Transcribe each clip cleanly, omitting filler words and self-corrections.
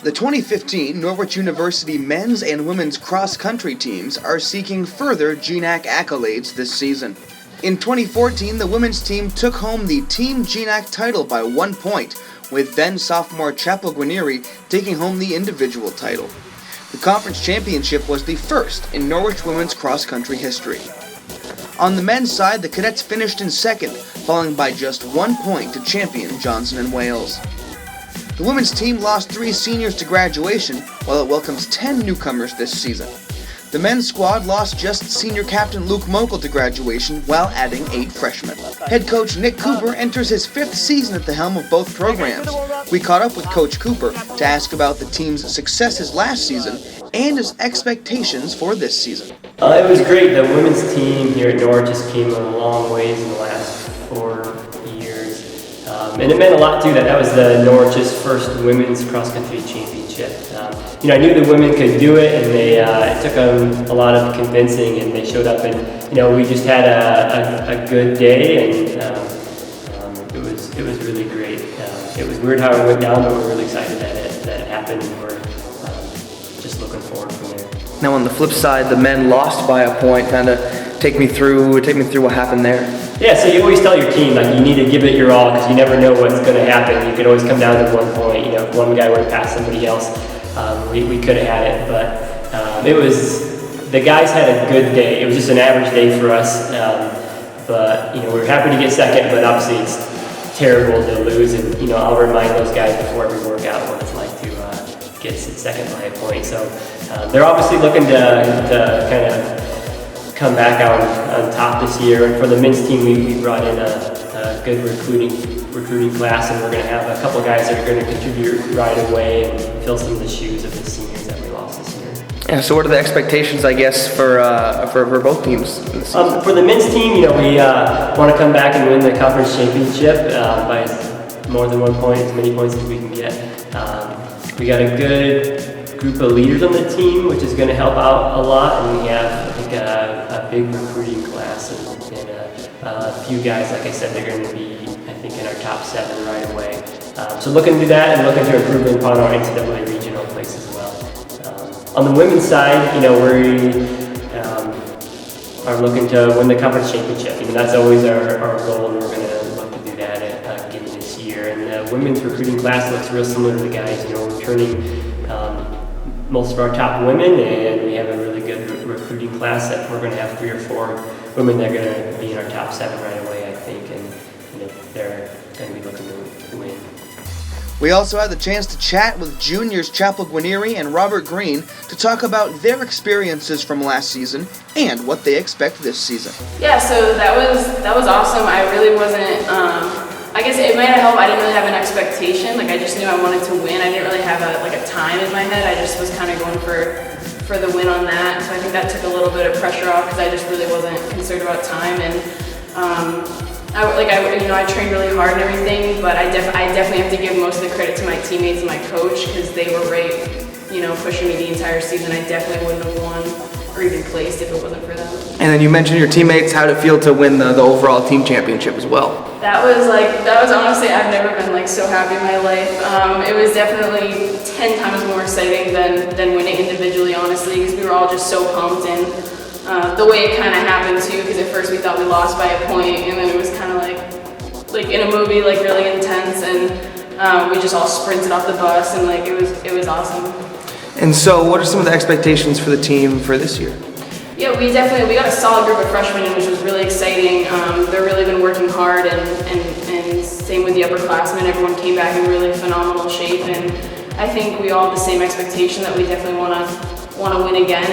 The 2015 Norwich University men's and women's cross-country teams are seeking further GNAC accolades this season. In 2014, the women's team took home the Team GNAC title by 1 point, with then-sophomore Chapel Guarneri taking home the individual title. The conference championship was the first in Norwich women's cross-country history. On the men's side, the cadets finished in second, falling by just 1 point to champion Johnson & Wales. The women's team lost 3 seniors to graduation, while it welcomes 10 newcomers this season. The men's squad lost just senior captain Luke Mokel to graduation, while adding 8 freshmen. Head coach Nick Cooper enters his 5th season at the helm of both programs. We caught up with Coach Cooper to ask about the team's successes last season and his expectations for this season. It was great. The women's team here at Norwich just came a long ways in the last 4 years. And it meant a lot, too, that was the Norwich's first women's cross-country championship. I knew the women could do it, and it took them a lot of convincing, and they showed up, and, we just had a good day, and it was really great. It was weird how it went down, but we're really excited that it happened, and we're just looking forward from there. Now on the flip side, the men lost by a point. Kind of take me through what happened there. Yeah, so you always tell your team, you need to give it your all because you never know what's going to happen. You could always come down to 1 point. If one guy went past somebody else, we could have had it. But the guys had a good day. It was just an average day for us. But, we were happy to get second, but obviously it's terrible to lose. And, I'll remind those guys before every workout what it's like to get second by a point. So they're obviously looking to kind of come back out on top this year. And for the men's team, we brought in a good recruiting class, and we're going to have a couple guys that are going to contribute right away and fill some of the shoes of the seniors that we lost this year. Yeah. So what are the expectations, I guess, for both teams this season? For the men's team, we want to come back and win the conference championship by more than 1 point, as many points as we can get. We got a good group of leaders on the team, which is going to help out a lot, and we have, I think, a big recruiting class and a few guys, like I said, they're going to be, I think, in our top 7 right away. So looking to do that and looking to improve upon our NCAA regional place as well. On the women's side, we are looking to win the conference championship. That's always our goal, and we're going to look to do that again this year. And the women's recruiting class looks real similar to the guys. We're turning most of our top women, and we have a really good recruiting class that we're going to have 3 or 4 women that are going to be in our top 7 right away, I think, and they're going to be looking to win. We also had the chance to chat with juniors Chapel Guarneri and Robert Green to talk about their experiences from last season and what they expect this season. Yeah, so that was awesome. I really wasn't. I guess it might have helped. I didn't really have an expectation. I just knew I wanted to win. I didn't really have a time in my head. I just was kind of going for the win on that. So I think that took a little bit of pressure off because I just really wasn't concerned about time. And I trained really hard and everything, but I definitely have to give most of the credit to my teammates and my coach because they were right, pushing me the entire season. I definitely wouldn't have won or even placed if it wasn't for them. And then you mentioned your teammates. How did it feel to win the overall team championship as well? That was honestly, I've never been so happy in my life. It was definitely 10 times more exciting than winning individually, honestly, because we were all just so pumped. And the way it kind of happened too, because at first we thought we lost by a point, and then it was kind of like in a movie, really intense, and we just all sprinted off the bus, and it was awesome. And so, what are some of the expectations for the team for this year? Yeah, we got a solid group of freshmen, which was really exciting. They've really been working hard, and same with the upperclassmen. Everyone came back in really phenomenal shape, and I think we all have the same expectation that we definitely want to win again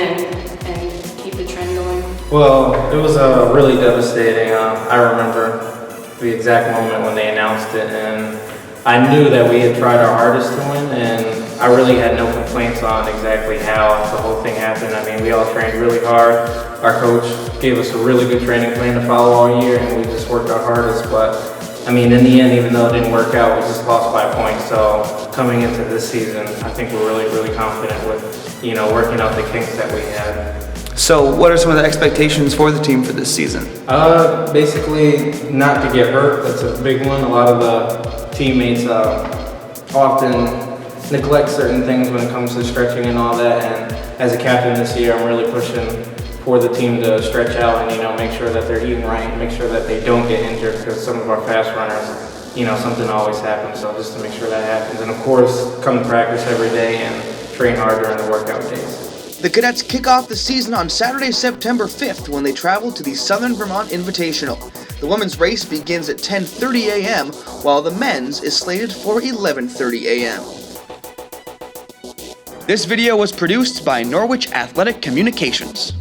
and keep the trend going. Well, it was really devastating. I remember the exact moment when they announced it, and I knew that we had tried our hardest to win, and I really had no complaints on exactly how the whole thing happened. We all trained really hard. Our coach gave us a really good training plan to follow all year, and we just worked our hardest. But, in the end, even though it didn't work out, we just lost by a point. So, coming into this season, I think we're really, really confident with, working out the kinks that we had. So, what are some of the expectations for the team for this season? Basically, not to get hurt. That's a big one. A lot of the teammates often neglect certain things when it comes to stretching and all that. And as a captain this year, I'm really pushing for the team to stretch out and, make sure that they're eating right, make sure that they don't get injured, because some of our fast runners, something always happens. So just to make sure that happens. And of course, come to practice every day and train hard during the workout days. The cadets kick off the season on Saturday, September 5th when they travel to the Southern Vermont Invitational. The women's race begins at 10:30 a.m., while the men's is slated for 11:30 a.m. This video was produced by Norwich Athletic Communications.